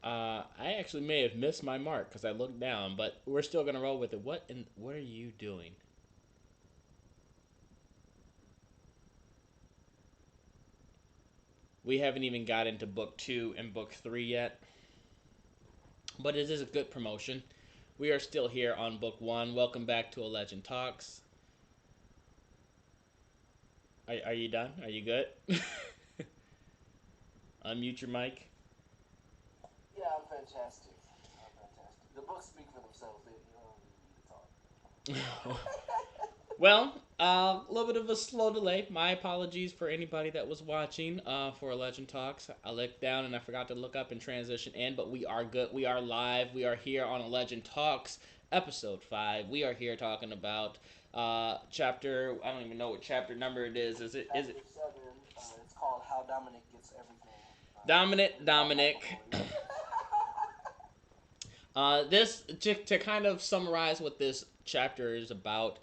I actually may have missed my mark because I looked down, but we're still gonna roll with it. What are you doing? We haven't even got into book two and book three yet, but it is a good promotion. We are still here on book one. Welcome back to A Legend Talks. Are you done? Are you good? Unmute your mic. Yeah, I'm fantastic. I'm fantastic. The books speak for themselves. You don't need me to talk. Well, a little bit of a slow delay. My apologies for anybody that was watching for Legend Talks. I looked down and I forgot to look up and transition in, but we are good. We are live. We are here on Legend Talks, episode 5. We are here talking about chapter. I don't even know what chapter number it is. Is it? Is Chapter it 7, it's called How Dominic Gets Everything. Dominic? Written by Dominic. Michael This to kind of summarize what this chapter is about.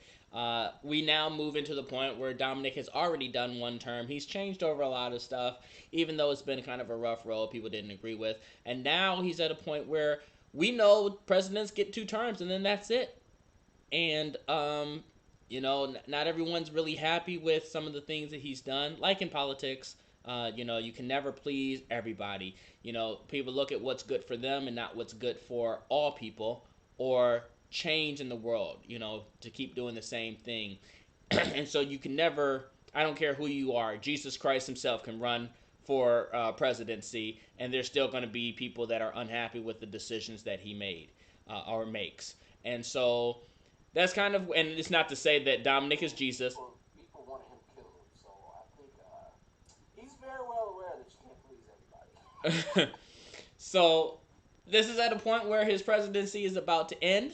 We now move into the point where Dominic has already done one term. He's changed over a lot of stuff, even though it's been kind of a rough road. People didn't agree with, and now he's at a point where we know presidents get 2 terms, and then that's it. And not everyone's really happy with some of the things that he's done, like in politics. You can never please everybody. People look at what's good for them and not what's good for all people, or change in the world, to keep doing the same thing. And so you can never, I don't care who you are, Jesus Christ himself can run for presidency, and there's still going to be people that are unhappy with the decisions that he made or makes. And so that's kind of, and it's not to say that Dominic is Jesus. people wanted him killed, so I think he's very well aware that you can't please everybody. So this is at a point where his presidency is about to end,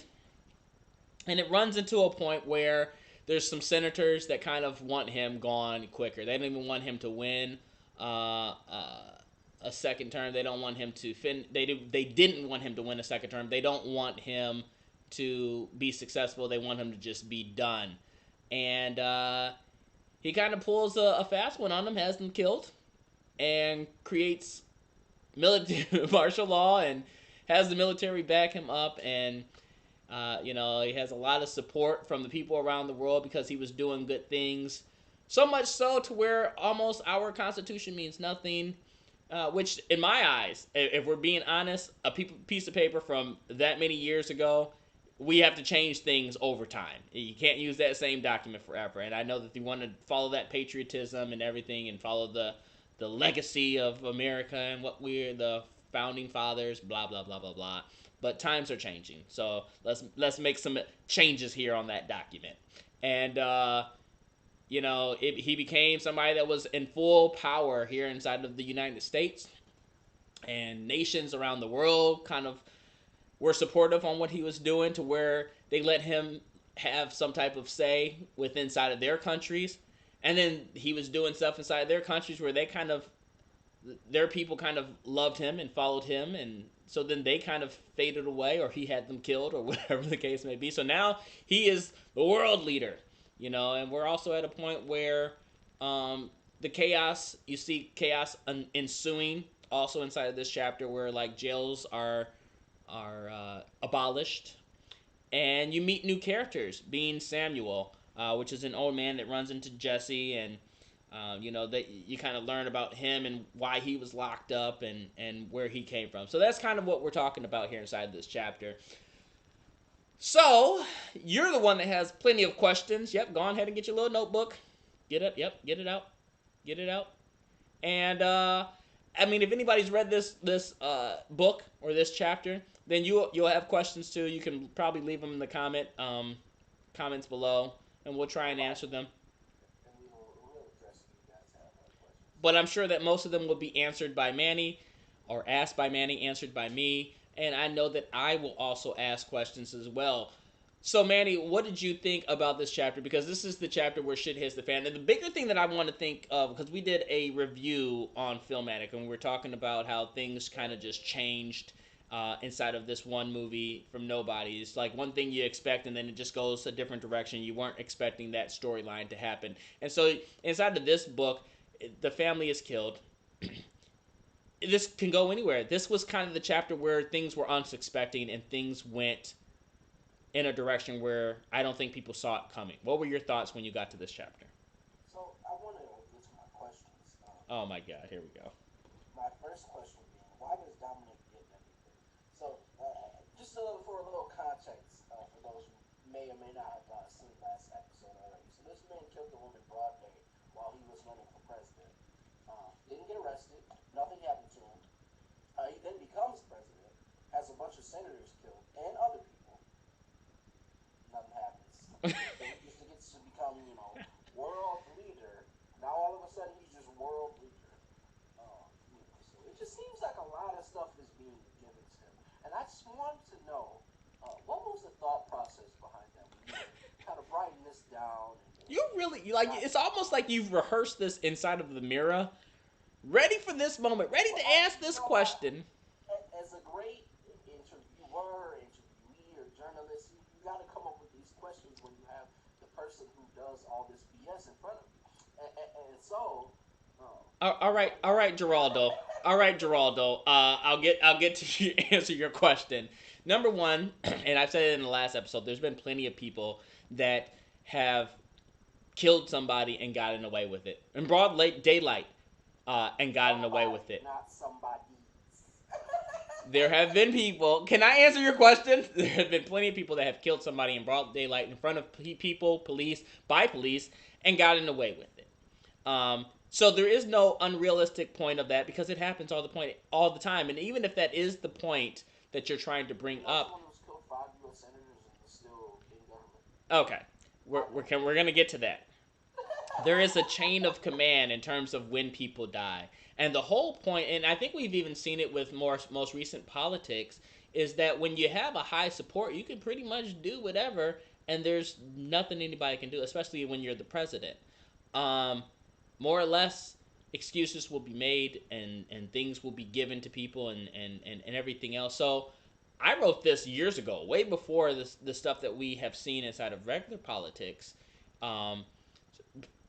and it runs into a point where there's some senators that kind of want him gone quicker. They don't even want him to win a second term. They don't want him to They didn't want him to win a second term. They don't want him to be successful. They want him to just be done. And he kind of pulls a fast one on them, has them killed, and creates military martial law and has the military back him up. And he has a lot of support from the people around the world because he was doing good things. So much so to where almost our Constitution means nothing. Which, in my eyes, if we're being honest, a piece of paper from that many years ago, we have to change things over time. You can't use that same document forever. And I know that you want to follow that patriotism and everything and follow the legacy of America and what we're the founding fathers, blah blah blah blah blah. But times are changing, so let's make some changes here on that document. And he became somebody that was in full power here inside of the United States, and nations around the world kind of were supportive on what he was doing, to where they let him have some type of say with inside of their countries. And then he was doing stuff inside their countries where their people kind of loved him and followed him, and so then they kind of faded away, or he had them killed, or whatever the case may be. So now he is the world leader, and we're also at a point where the chaos, you see chaos ensuing also inside of this chapter, where like jails are abolished, and you meet new characters, being Samuel, which is an old man that runs into Jesse, and that you kind of learn about him and why he was locked up, and where he came from. So that's kind of what we're talking about here inside this chapter. So you're the one that has plenty of questions. Yep, go on ahead and get your little notebook. Get it. Yep, get it out. Get it out. And if anybody's read this book or this chapter, then you'll have questions too. You can probably leave them in the comments below, and we'll try and answer them. But I'm sure that most of them will be answered by Manny, or asked by Manny, answered by me, and I know that I will also ask questions as well. So, Manny, what did you think about this chapter? Because this is the chapter where shit hits the fan. And the bigger thing that I want to think of, because we did a review on Filmatic, and we were talking about how things kind of just changed inside of this one movie from nobody. It's like one thing you expect, and then it just goes a different direction. You weren't expecting that storyline to happen. And so inside of this book, the family is killed. this can go anywhere. This was kind of the chapter where things were unsuspecting and things went in a direction where I don't think people saw it coming. What were your thoughts when you got to this chapter? So I want to get to my questions. Oh my God, here we go. My first question being, why does Dominic get everything? So just for a little context for those who may or may not have seen last episode already. So this man killed a woman broad day while he was running for president. Didn't get arrested. Nothing happened to him. He then becomes president, has a bunch of senators killed and other people. Nothing happens. So he just gets to become, world leader. Now all of a sudden he's just world leader. So it just seems like a lot of stuff is being given to him. And I just wanted to know, what was the thought process behind that? When you were kind of writing this down. It's almost like you've rehearsed this inside of the mirror, ready for this moment, ready to ask this question. As a great interviewer, interviewee, or journalist, you got to come up with these questions when you have the person who does all this BS in front of you. And so. All right, Geraldo. All right, Geraldo. I'll get to answer your question. Number one, and I've said it in the last episode, there's been plenty of people that have killed somebody and gotten away with it in broad daylight, and gotten away with it. Not somebody's. There have been people. Can I answer your question? There have been plenty of people that have killed somebody in broad daylight in front of people, police, and gotten away with it. So there is no unrealistic point of that because it happens all the time. And even if that is the point that you're trying to bring up. Someone who's killed 5 U.S. senators and is still in government. Okay, we're gonna get to that. There is a chain of command in terms of when people die, and the whole point, and I think we've even seen it with most recent politics, is that when you have a high support, you can pretty much do whatever, and there's nothing anybody can do, especially when you're the president. More or less, excuses will be made and things will be given to people and everything else. So I wrote this years ago, way before the stuff that we have seen inside of regular politics,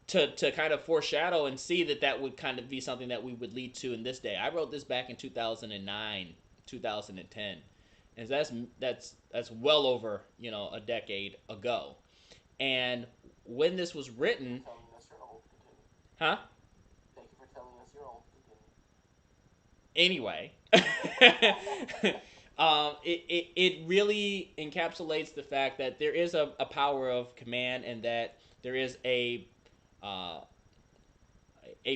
to kind of foreshadow and see that would kind of be something that we would lead to in this day. I wrote this back in 2009, 2010. And that's well over, a decade ago. And when this was written... Huh? Thank you for telling us you're old. Anyway, it really encapsulates the fact that there is a power of command and that there is a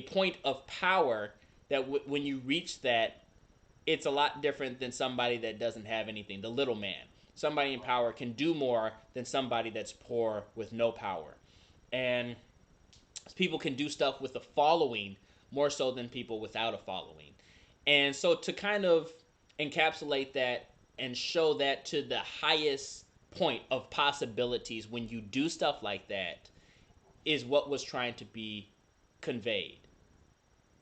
point of power that when you reach that, it's a lot different than somebody that doesn't have anything. The little man. Somebody in power can do more than somebody that's poor with no power. And people can do stuff with a following more so than people without a following. And so to kind of encapsulate that and show that to the highest point of possibilities when you do stuff like that is what was trying to be conveyed.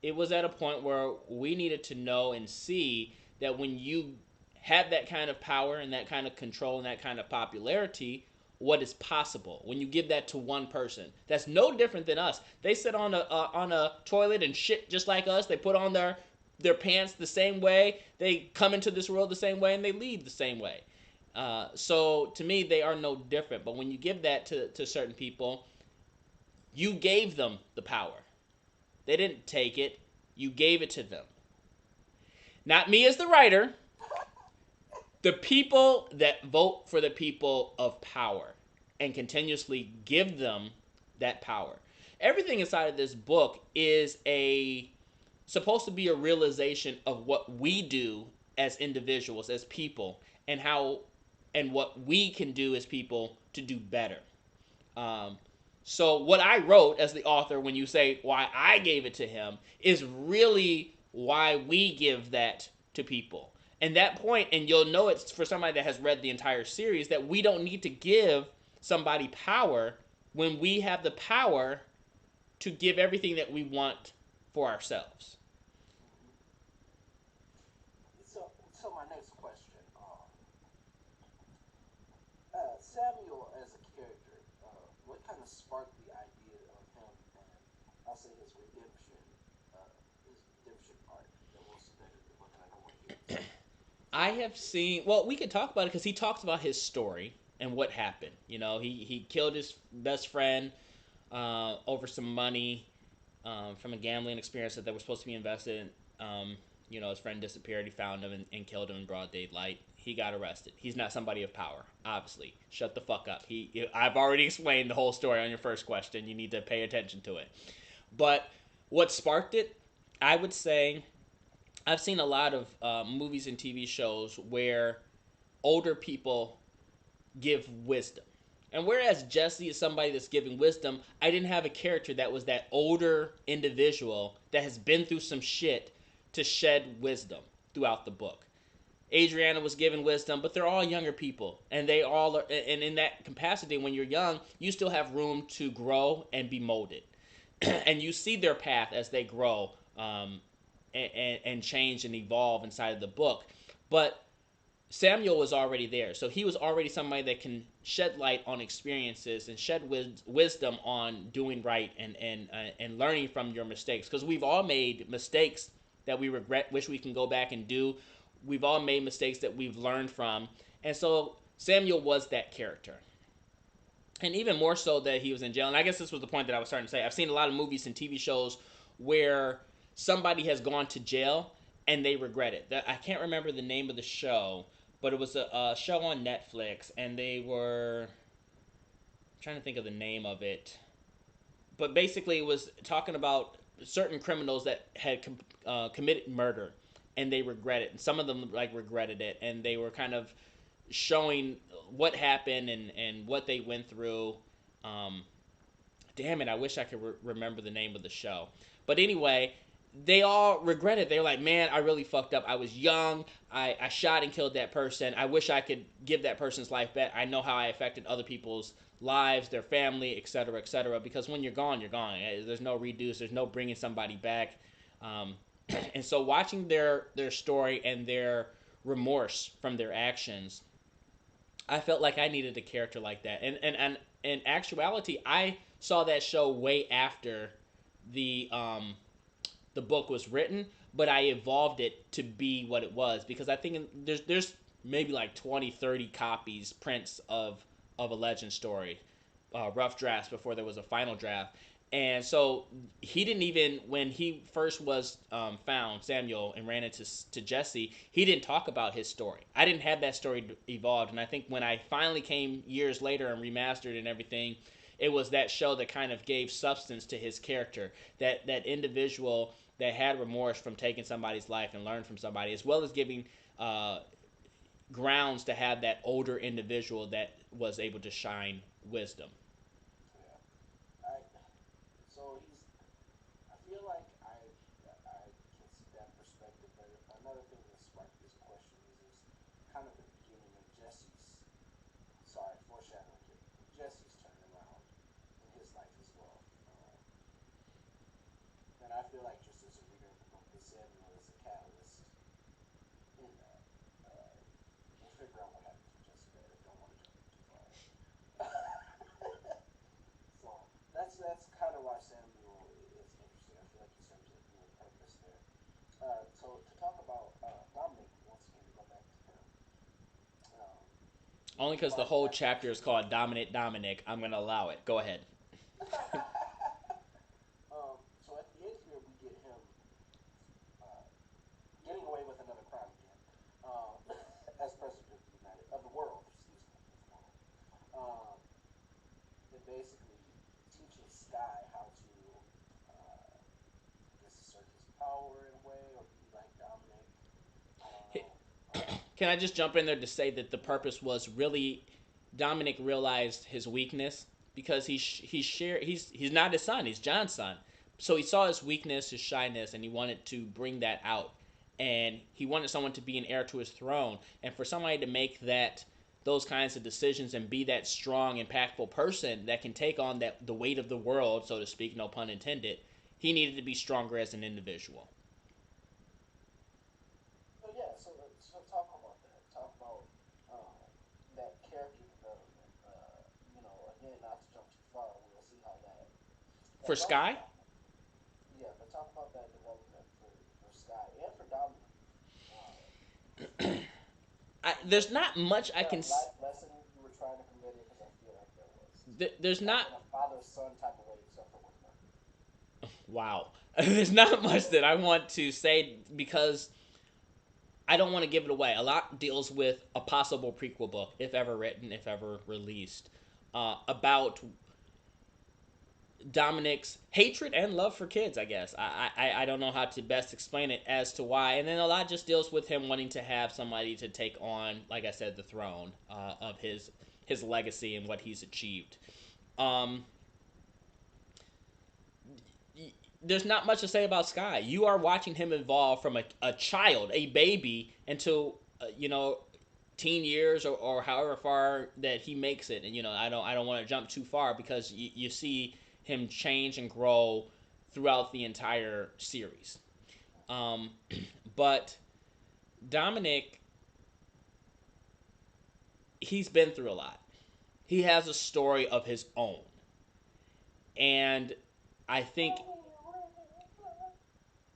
It was at a point where we needed to know and see that when you have that kind of power and that kind of control and that kind of popularity, what is possible when you give that to one person that's no different than us. They sit on a toilet and shit just like us. They put on their pants the same way. They come into this world the same way and they leave the same way. So to me, they are no different. But when you give that to certain people, you gave them the power. They didn't take it. You gave it to them. Not me as the writer. The people that vote for the people of power and continuously give them that power. Everything inside of this book is supposed to be a realization of what we do as individuals, as people, and what we can do as people to do better. So what I wrote as the author, when you say why I gave it to him, is really why we give that to people. And that point, and you'll know it's for somebody that has read the entire series, that we don't need to give somebody power when we have the power to give everything that we want for ourselves. So my next question, Samuel as a character, what kind of sparked the idea of him and I'll say his redemption part that we'll spend I have seen. Well, we could talk about it because he talks about his story and what happened. You know, he killed his best friend over some money from a gambling experience that they were supposed to be invested in. You know, his friend disappeared. He found him and killed him in broad daylight. He got arrested. He's not somebody of power, obviously. Shut the fuck up. I've already explained the whole story on your first question. You need to pay attention to it. But what sparked it, I would say, I've seen a lot of movies and TV shows where older people give wisdom. And whereas Jesse is somebody that's giving wisdom, I didn't have a character that was that older individual that has been through some shit to shed wisdom throughout the book. Adriana was given wisdom, but they're all younger people, and they all are. And in that capacity, when you're young, you still have room to grow and be molded, and you see their path as they grow and change and evolve inside of the book. But Samuel was already there, so he was already somebody that can shed light on experiences and shed wisdom on doing right and learning from your mistakes. Because we've all made mistakes that we regret, wish we can go back and do. We've all made mistakes that we've learned from, and so Samuel was that character. And even more so that he was in jail. And I guess this was the point that I was starting to say. I've seen a lot of movies and TV shows where somebody has gone to jail and they regret it. I can't remember the name of the show, but it was a show on Netflix, and they were I'm trying to think of the name of it. But basically, it was talking about certain criminals that had committed murder, and they regret it. And some of them like regretted it, and they were kind of showing what happened and what they went through. Um, Damn it, I wish I could remember the name of the show. But anyway, they all regret it. They're like, man, I really fucked up. I was young. I shot and killed that person. I wish I could give that person's life back. I know how I affected other people's lives, their family, etc., etc. Because when you're gone, you're gone. There's no reduce. There's no bringing somebody back. Um, and so watching their story and their remorse from their actions, I felt like I needed a character like that. And in actuality, I saw that show way after the the book was written, but I evolved it to be what it was because I think there's maybe like 20, 30 copies, prints of a legend story, rough drafts before there was a final draft. And so he didn't even when he first was found Samuel and ran into to Jesse, he didn't talk about his story. I didn't have that story evolved, and I think when I finally came years later and remastered and everything, it was that show that kind of gave substance to his character. That individual that had remorse from taking somebody's life and learned from somebody, as well as giving grounds to have that older individual that was able to shine wisdom. Yeah. So I feel like I can see that perspective, but another thing that sparked this question is kind of the beginning of Jesse's, sorry, foreshadowing here, Jesse's turnaround in his life as well. And I feel like just as a reader of the book, that Samuel is a catalyst in that. We'll figure out what happens with Jesse later. Don't want to jump too far. So that's kind of why Samuel is interesting. I feel like he serves a dual purpose there. So to talk about Dominic once again, to go back to him, um, Only because the part whole after chapter is called Dominant Dominic, I'm going to allow it. Go ahead. so at the end here, we get him uh, getting away with another crime again, um, as president of the United of the world, excuse me, of the world, um, and basically teaching Sky how to, I guess, assert his power in a way, or be like Dominic. I don't know. Can I just jump in there to say that the Yeah, purpose was really Dominic realized his weakness because he's not his son, he's John's son. So he saw his weakness, his shyness, and he wanted to bring that out. And he wanted someone to be an heir to his throne. And for somebody to make those kinds of decisions and be that strong, impactful person that can take on the weight of the world, so to speak, no pun intended, he needed to be stronger as an individual. so yeah, so talk about that. Talk about that character development. Again, not to jump too far, we'll see how that For goes for Sky, Dominic. Yeah, but talk about that development for Sky and for Dominic. Um, there's not much Is I there can. a life lesson you were trying to convey there? Because I feel like there was. There's Like not. in a father son type of way, except for with her. Wow. There's not much that I want to say because I don't want to give it away. A lot deals with a possible prequel book, if ever written, if ever released, about Dominic's hatred and love for kids. I guess I don't know how to best explain it as to why. And then a lot just deals with him wanting to have somebody to take on, like I said, the throne of his legacy and what he's achieved. Um, there's not much to say about Sky. You are watching him evolve from a child, a baby, into teen years or however far that he makes it. And I don't want to jump too far because you see him change and grow throughout the entire series. Um, but Dominic, he's been through a lot. He has a story of his own, and I think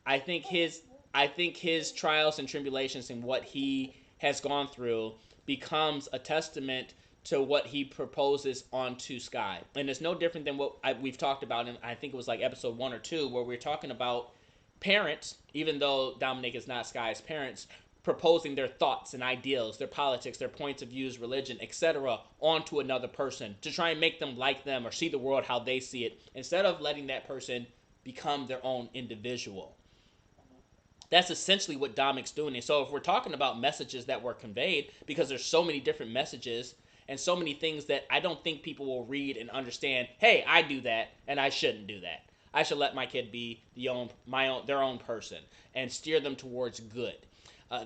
I think his I think his trials and tribulations and what he has gone through becomes a testament to what he proposes onto Sky. And it's no different than what we've talked about in, I think it was like episode 1 or 2, where we're talking about parents, even though Dominic is not Sky's parents, proposing their thoughts and ideals, their politics, their points of views, religion, etc., onto another person to try and make them like them or see the world how they see it, instead of letting that person become their own individual. That's essentially what Dominic's doing. And so if we're talking about messages that were conveyed, because there's so many different messages and so many things that I don't think people will read and understand, hey, I do that and I shouldn't do that. I should let my kid be their own person and steer them towards good.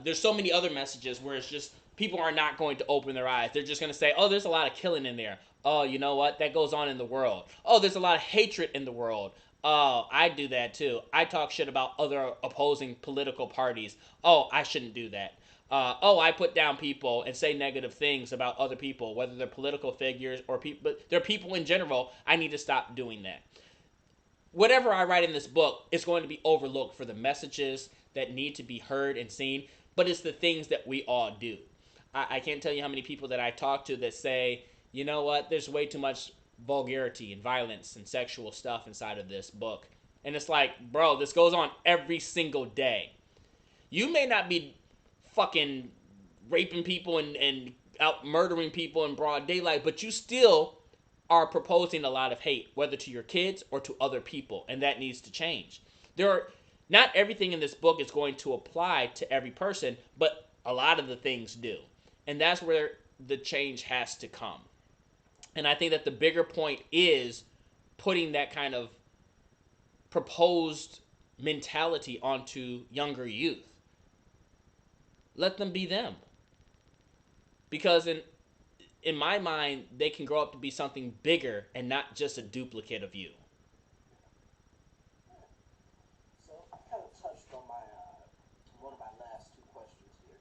There's so many other messages where it's just people are not going to open their eyes. They're just going to say, oh, there's a lot of killing in there. Oh, you know what? That goes on in the world. Oh, there's a lot of hatred in the world. Oh, I do that too. I talk shit about other opposing political parties. Oh, I shouldn't do that. Oh, I put down people and say negative things about other people, whether they're political figures or people, but they're people in general. I need to stop doing that. Whatever I write in this book is going to be overlooked for the messages that need to be heard and seen, but it's the things that we all do. I can't tell you how many people that I talk to that say, you know what, there's way too much vulgarity and violence and sexual stuff inside of this book. And it's like, bro, this goes on every single day. You may not be fucking raping people and out murdering people in broad daylight, but you still are proposing a lot of hate, whether to your kids or to other people, and that needs to change. There are not everything in this book is going to apply to every person, but a lot of the things do. And that's where the change has to come. And I think that the bigger point is putting that kind of proposed mentality onto younger youth. Let them be them. Because in my mind, they can grow up to be something bigger and not just a duplicate of you. So I kind of touched on my one of my last two questions here,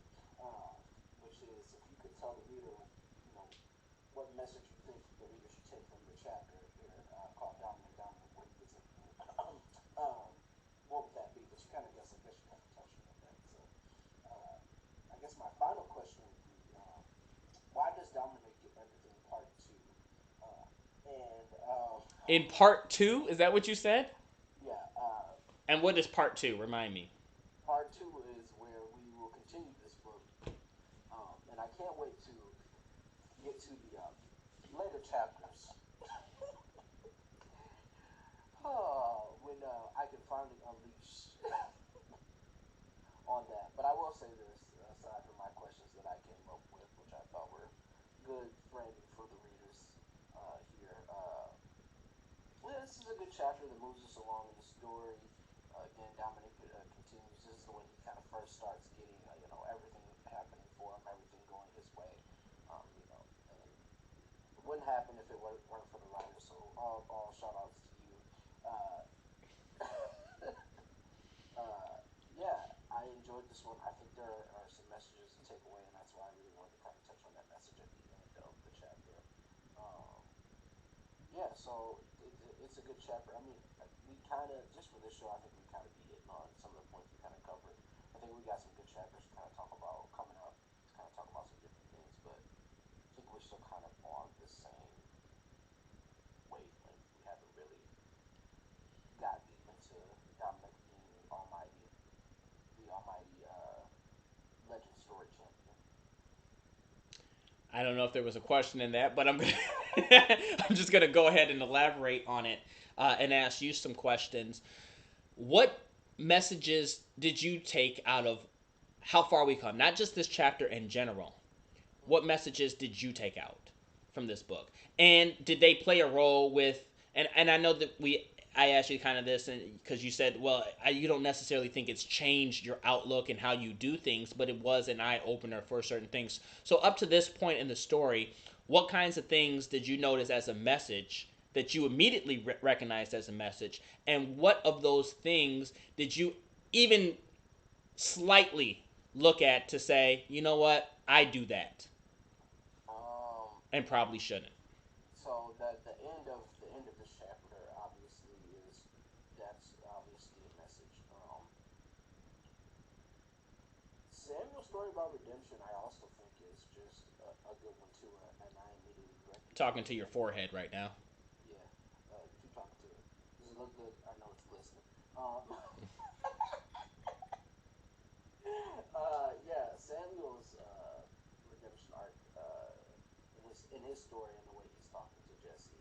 which is if you could tell the reader, what message you think the reader should take from your chapter here called Dominic, where he gets it. What would that be? But you kind of I guess you kind of touched on that. So uh, I guess my final question would be, why does Dominic get everything part two? And In part two, is that what you said? yeah, And what is part two? Remind me. part two is where we will continue this book, and I can't wait to get to the later chapters. Oh, when I can finally unleash on that. But I will say this, aside from my questions that I came up with, which I thought were good framing for the readers here. Well, this is a good chapter that moves us along in the story. Again, Dominic continues. This is when he kind of first starts getting, everything happening for him, everything going his way. And it wouldn't happen if it weren't for the writers. So all shout outs to you. Uh, yeah, I enjoyed this one. I think there are some messages to take away, and that's why I really wanted to kind of touch on that message at the end of the chapter. Um, yeah, so it's a good chapter. I mean, we kind of, just for this show, I think we kind of beat it on some of the points we kind of covered. I think we got some good chapters to kind of talk about coming up, to kind of talk about some we're still kind of on the same wavelength. We haven't really got deep into Dominic being almighty, the almighty legend story champion. I don't know if there was a question in that, but I'm gonna I'm just gonna go ahead and elaborate on it and ask you some questions. What messages did you take out of how far we come? Not just this chapter in general. What messages did you take out from this book? And did they play a role with? And I know that I asked you kind of this, and because you said, well, you don't necessarily think it's changed your outlook and how you do things, but it was an eye opener for certain things. So up to this point in the story, what kinds of things did you notice as a message that you immediately recognized as a message, and what of those things did you even slightly look at to say, you know what, I do that, and probably shouldn't? So the end of this chapter obviously is that's obviously a message. Samuel's story about redemption, I also think is just a good one too, and I immediately Talking recognized to your it. forehead right now. Yeah, keep talking to it. Does it look good? I know it's listening. Yeah, Samuel's redemption arc in his story and the way he's talking to Jesse,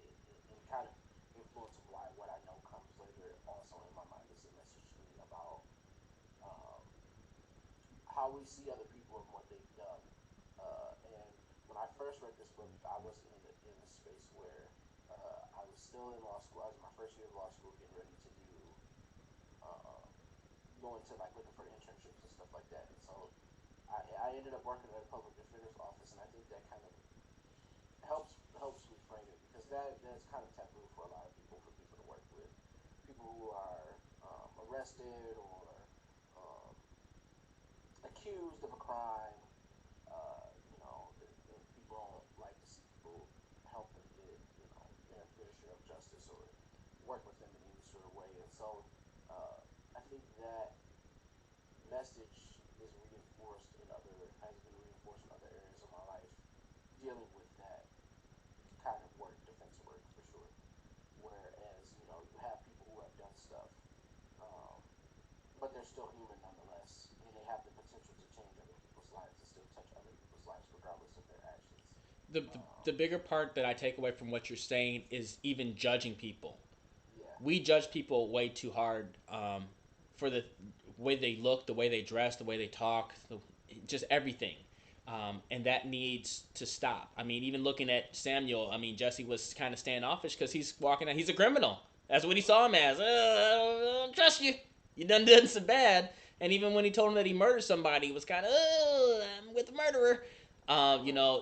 and kind of influence of why what I know comes later. Also in my mind is a message to me about um, how we see other people and what they've done. And when I first read this book, I wasn't in a space where I was still in law school. I was in my first year of law school, getting ready to do uh, going to like looking for internships and stuff like that. And so I ended up working at a public defender's office, and I think that kind of helps reframe it because that's kind of taboo for a lot of people for people to work with people who are arrested or um, accused of a crime. People don't like to see people help them get their fair share of justice or work with them in any sort of way. And so I think that message is reinforced in other has been reinforced in other areas of my life dealing with that kind of work, defense work for sure. Whereas you have people who have done stuff, um, but they're still human nonetheless, and they have the potential to change other people's lives and still touch other people's lives regardless of their actions. The, the, the bigger part that I take away from what you're saying is even judging people. Yeah, We judge people way too hard for the way they look, the way they dress, the way they talk, just everything. And that needs to stop. I mean, even looking at Samuel, I mean, Jesse was kind of standoffish because he's walking out, he's a criminal. That's what he saw him as. I don't trust you. You done some bad. And even when he told him that he murdered somebody, he was kind of, oh, I'm with the murderer.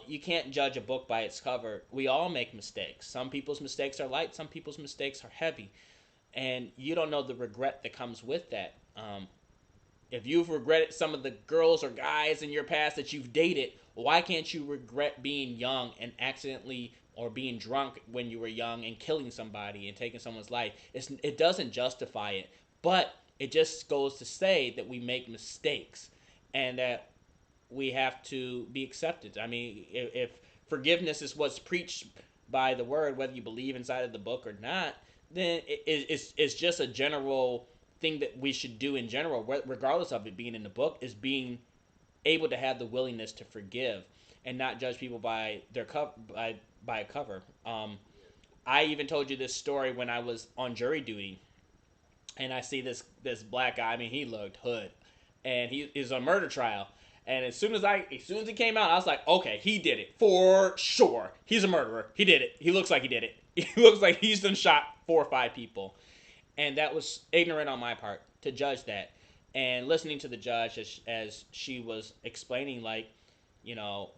You can't judge a book by its cover. We all make mistakes. Some people's mistakes are light, some people's mistakes are heavy. And you don't know the regret that comes with that. If you've regretted some of the girls or guys in your past that you've dated, why can't you regret being young and accidentally or being drunk when you were young and killing somebody and taking someone's life? It doesn't justify it, but it just goes to say that we make mistakes and that we have to be accepted. I mean, if forgiveness is what's preached by the word, whether you believe inside of the book or not, then it's just a general thing that we should do in general, regardless of it being in the book, is being able to have the willingness to forgive and not judge people by their by a cover. I even told you this story when I was on jury duty, and I see this black guy. I mean, he looked hood, and he is on murder trial. And as soon as he came out, I was like, okay, he did it for sure. He's a murderer. He did it. He looks like he did it. He looks like he's done shot 4 or 5 people, and that was ignorant on my part to judge that. And listening to the judge as she was explaining, like, you know,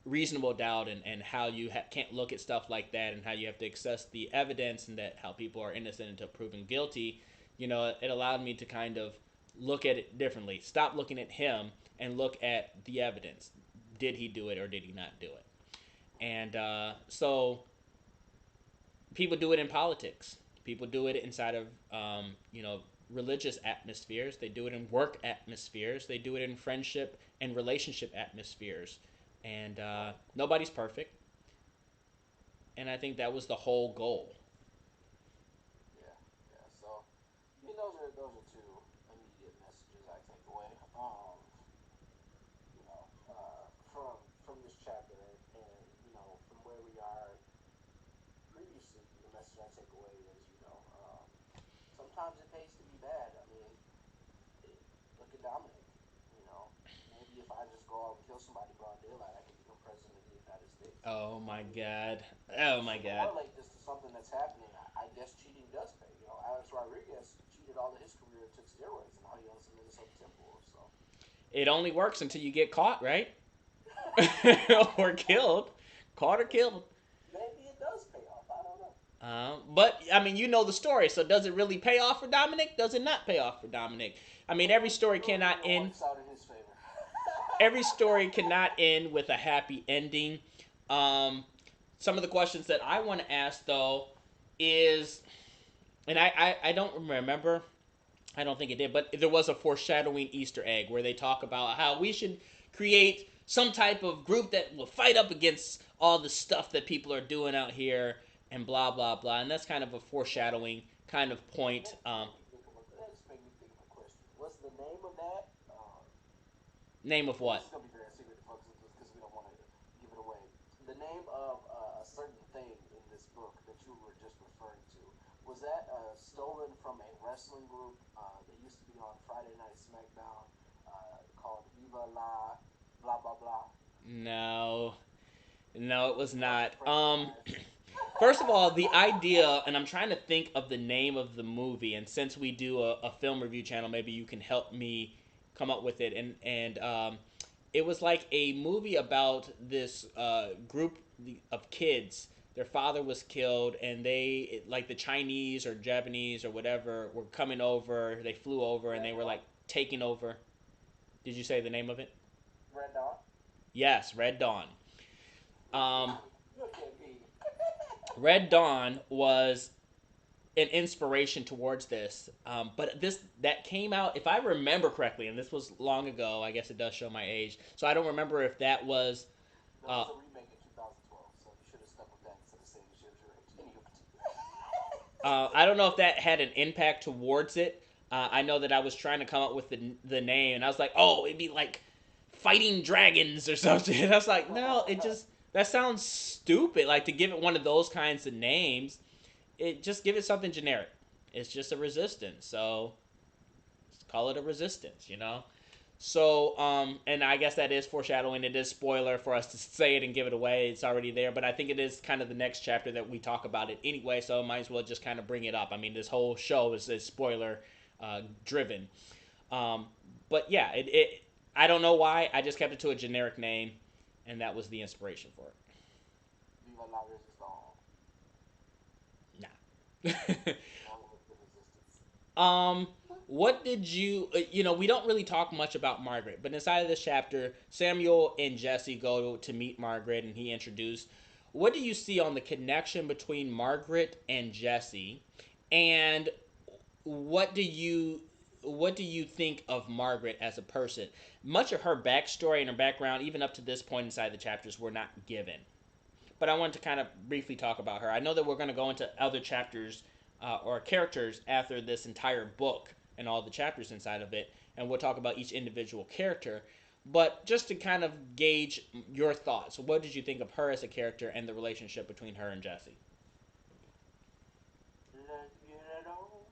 reasonable doubt and how you can't look at stuff like that and how you have to assess the evidence and that how people are innocent until proven guilty, it allowed me to kind of look at it differently. Stop looking at him and look at the evidence. Did he do it or did he not do it? And so people do it in politics. People do it inside of religious atmospheres. They do it in work atmospheres. They do it in friendship and relationship atmospheres. And nobody's perfect. and I think that was the whole goal. Yeah, yeah. So, I mean, those are two immediate messages I take away. You know, from this chapter, and from where we are previously, the message I take away is, sometimes it pays to be bad. I mean, look at Dominic. You know, maybe if I just go out and kill somebody broad daylight, I can become president of the United States. Oh I my mean, god. Oh to my god. correlate this to something that's happening, I guess cheating does pay. Alex Rodriguez cheated all of his career, took steroids, and now he owns the Minnesota Timberwolves. So It only works until you get caught, right? Or killed. Caught or killed. maybe it does pay off. I don't know. But I mean, you know the story. So does it really pay off for Dominic? Does it not pay off for Dominic? I mean, every story cannot It end. works out in his favor. Every story cannot end with a happy ending. Um, some of the questions that I want to ask though is, and I don't remember. I don't think it did, but there was a foreshadowing Easter egg where they talk about how we should create some type of group that will fight up against all the stuff that people are doing out here and blah blah blah. And that's kind of a foreshadowing kind of point. That just made me think of a question. What's the name of that? Name of This what? is gonna be very secret to folks because we don't want to give it away. The name of a certain thing in this book that you were just referring to, was that stolen from a wrestling group that used to be on Friday Night SmackDown called Viva La blah blah blah? No, no, it was Bunch of not. French fries. First of all, the idea, and I'm trying to think of the name of the movie, and since we do a film review channel, maybe you can help me come up with it. And it was like a movie about this group of kids. Their father was killed, and they, like the Chinese or Japanese or whatever, were coming over. They flew over, and Red they were Dawn. like taking over. Did you say the name of it? Red Dawn. Yes, Red Dawn. Um, Look at me. Red Dawn was an inspiration towards this. But this that came out, if I remember correctly, and this was long ago. I guess it does show my age, so I don't remember if that was. There Uh, was a remake in 2012, so you should have stuck with that instead of saying you should have your age. Anywho, I don't know if that had an impact towards it. I know that I was trying to come up with the name, and I was like, oh, it'd be like fighting dragons or something. And I was like, no, it just that sounds stupid. Like to give it one of those kinds of names, it just give it something generic. It's just a resistance, so just call it a resistance, you know. So, and I guess that is foreshadowing. It is spoiler for us to say it and give it away. It's already there, but I think it is kind of the next chapter that we talk about it anyway. So, I might as well just kind of bring it up. I mean, this whole show is spoiler driven. Um, but yeah, it. I don't know why. I just kept it to a generic name, and that was the inspiration for Viva La Resistance. it. Nah. Long live the resistance. Um, what did you, we don't really talk much about Margaret, but inside of this chapter, Samuel and Jesse go to meet Margaret, and he introduced. What do you see on the connection between Margaret and Jesse, and what do you what do you think of Margaret as a person? Much of her backstory and her background, even up to this point inside the chapters, were not given. But I wanted to kind of briefly talk about her. I know that we're going to go into other chapters or characters after this entire book and all the chapters inside of it, and we'll talk about each individual character. But just to kind of gauge your thoughts, what did you think of her as a character and the relationship between her and Jesse? Let's get it on.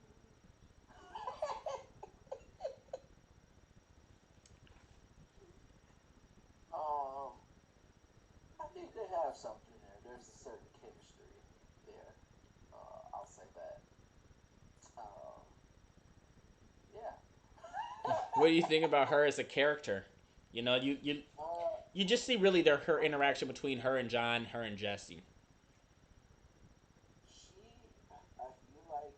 um, I think they have something there. There's a certain chemistry there. I'll say that. Um, yeah. What do you think about her as a character? You just see really her interaction between her and John, her and Jesse. she, I feel like,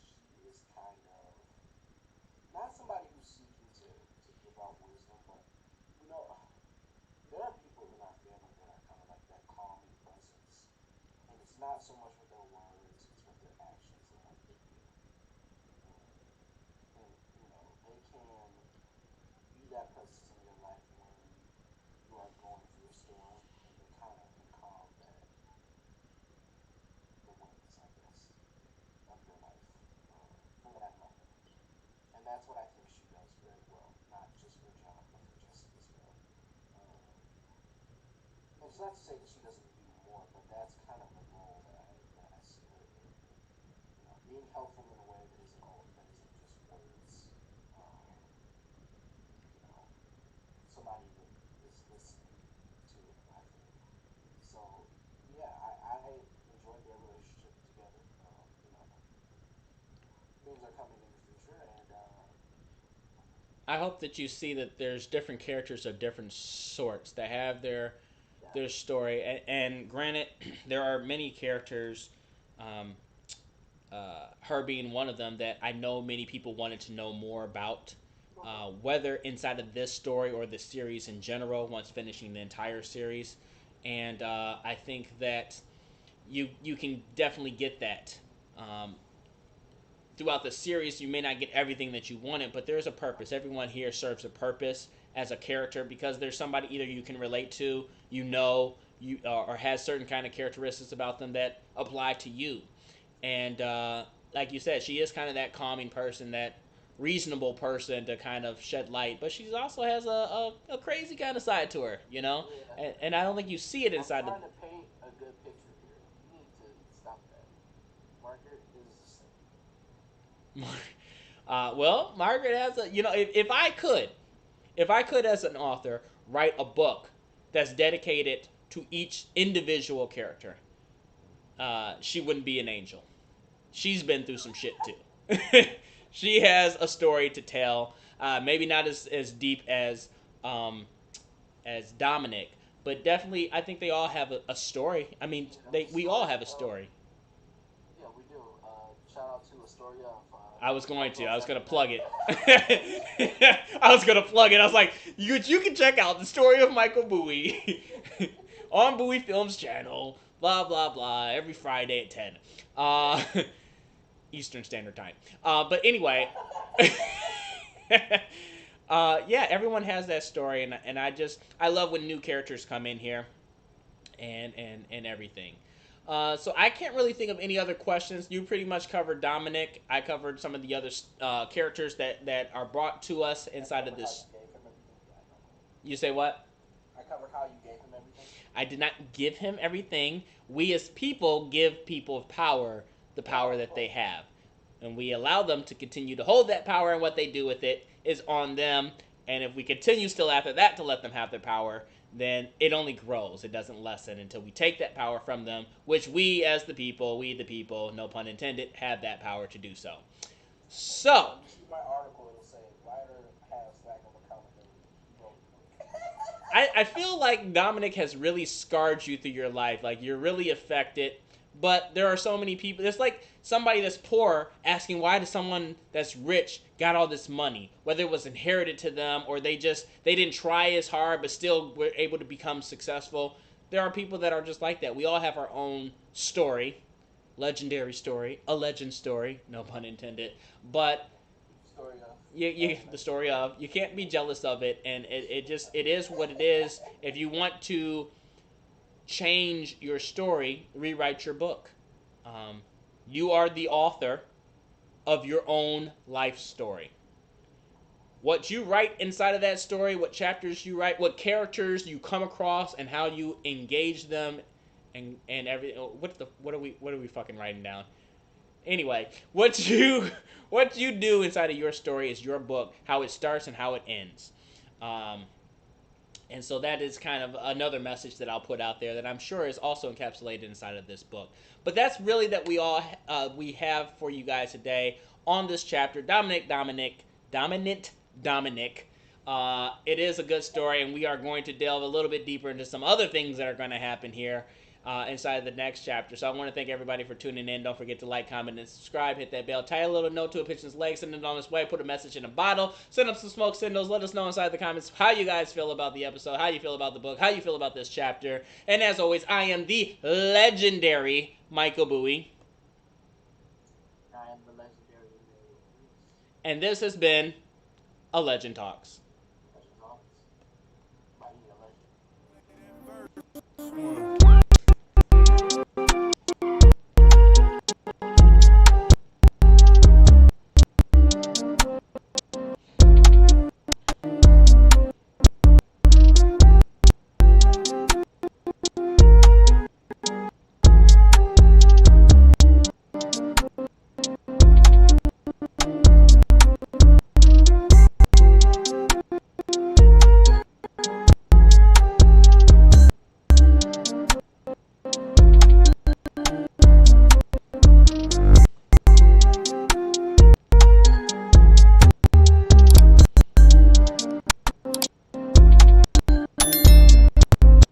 she is kind of not somebody who's seeking to give out wisdom, but you know, there are people in our family that are kind of like that calming presence, and it's not so much with their words; it's with their actions and what they do. And they can be that presence in your life when you are going through a storm, and they kind of can calm that. that's what I think she does very well, not just for John, but for Jessica as well. And it's not to say that she doesn't do more, but that's kind of the role that I see her in. Being helpful in a way that isn't just words. You know, somebody that is listening to it. I think so. Yeah, I enjoyed their relationship together. Things are coming in the future, and I hope that you see that there's different characters of different sorts that have yeah, their story. And granted, there are many characters, um, her being one of them, that I know many people wanted to know more about. Whether inside of this story or the series in general, once finishing the entire series, and I think that you can definitely get that. Um, Throughout the series, you may not get everything that you wanted, but there's a purpose. Everyone here serves a purpose as a character because there's somebody either you can relate to, or has certain kind of characteristics about them that apply to you. And like you said, she is kind of that calming person, that reasonable person to kind of shed light, but she also has a crazy kind of side to her, you know. yeah. And I don't think you see it I'm inside the. trying to paint a good picture here. You need to stop that. Margaret is a saint. Well, Margaret has a, if I could as an author write a book that's dedicated to each individual character, she wouldn't be an angel. She's been through some shit too. She has a story to tell. Maybe not as deep um, as Dominic, but definitely I think they all have a story. I mean, we all have a story. Yeah, we do. Shout out to Astoria of I was going to. Michael I was going to plug Fassbender. it. I was going to plug it. I was like, you can check out the story of Michael Bowie on Bowie Films channel. Blah blah blah. Every Friday at 10, Eastern Standard Time. But anyway, yeah, everyone has that story, and I love when new characters come in here, and everything. So I can't really think of any other questions. You pretty much covered Dominic. I covered some of the other characters that are brought to us inside of this. You say what? I covered how you gave him everything. I did not give him everything. We as people give people of power the power that they have, and we allow them to continue to hold that power, and what they do with it is on them. And if we continue still after that to let them have their power, then it only grows. It doesn't lessen until we take that power from them, which we as we the people, no pun intended, have that power to do so. So, You see my article, it'll say writer has lack of accountability. He wrote the book. I feel like Dominic has really scarred you through your life. Like, you're really affected. But there are so many people. It's like somebody that's poor asking why does someone that's rich got all this money, whether it was inherited to them or they didn't try as hard but still were able to become successful. There are people that are just like that. We all have our own story, legendary story, a legend story, no pun intended. But Story of. the story of, you can't be jealous of it, and it is what it is. If you want to change your story, rewrite your book. You are the author of your own life story. What you write inside of that story, what chapters you write, what characters you come across, and how you engage them, and everything. What are we fucking writing down? Anyway, what you do inside of your story is your book, how it starts and how it ends. Um, And so that is kind of another message that I'll put out there that I'm sure is also encapsulated inside of this book. But that's really that we have for you guys today on this chapter. Dominic. It is a good story, and we are going to delve a little bit deeper into some other things that are going to happen here inside of the next chapter. So I want to thank everybody for tuning in. Don't forget to like, comment, and subscribe. Hit that bell. Tie a little note to a pigeon's leg. Send it on its way. Put a message in a bottle. Send up some smoke signals. Let us know inside the comments how you guys feel about the episode, how you feel about the book, how you feel about this chapter. And as always, I am the legendary Michael Bowie. I am the legendary. And this has been A Legend Talks. Legend Talks. Might need a legend.